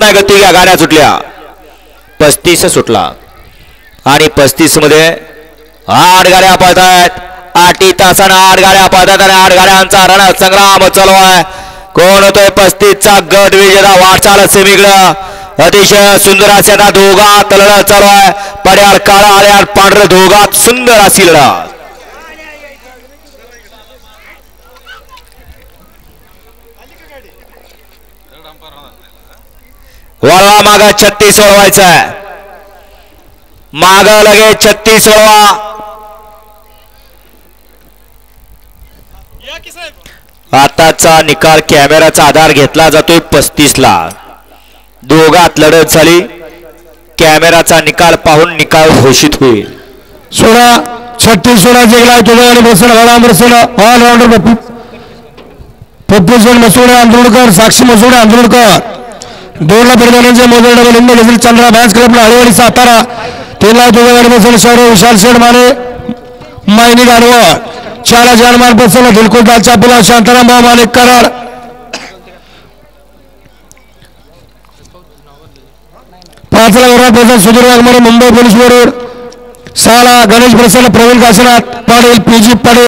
नाही गती घ्या गाड्या सुटल्या 35 सुटला आणि 35 मध्ये 8 गाड्या पळतायत 8 तासानं 8 गाड्या पळतायत आणि 8 गाड्यांचा रणसंग्राम चालू आहे कोण होतोय 35 चा गट विजेता वाटचाल सेमीकडं अतिशय सुंदर अशा दोघात लढत चालू आहे पड्याळ काळा आणि पांढर दोघात सुंदर अशी लढत वळवा माग 36 वळवायचा माग लगेच 36 वळवा आताचा निकाल कॅमेराचा आधार घेतला जातोय 35 ला दोघात लढत झाली कॅमेराचा निकाल पाहून निकाल घोषित होईल 16 जिंकला तुझा आणि बसण ऑलराऊंडर पप्पू जैन मसुडे आंदोलकर साक्षी मसुडे आंदोलकर 2 ला परिमाणांचे मोबाईल डबल इंडियन नजर चंद्रा बॅन्स क्लब हळीवाडी सातारा 3 ला तुझा आणि बसण शहर विशाल शेड माने मायनी गाडवा 4 ला जानमान बसण दिलकुल दालचा पुला शांताराम भाऊ मालिक कराड 5 ला वरात बसण सुधीर वाघमारे मुंबई पोलीस बरोबर 6 ला गणेश प्रसन्न प्रवीण काशीनाथ पाटील पीजी पाटील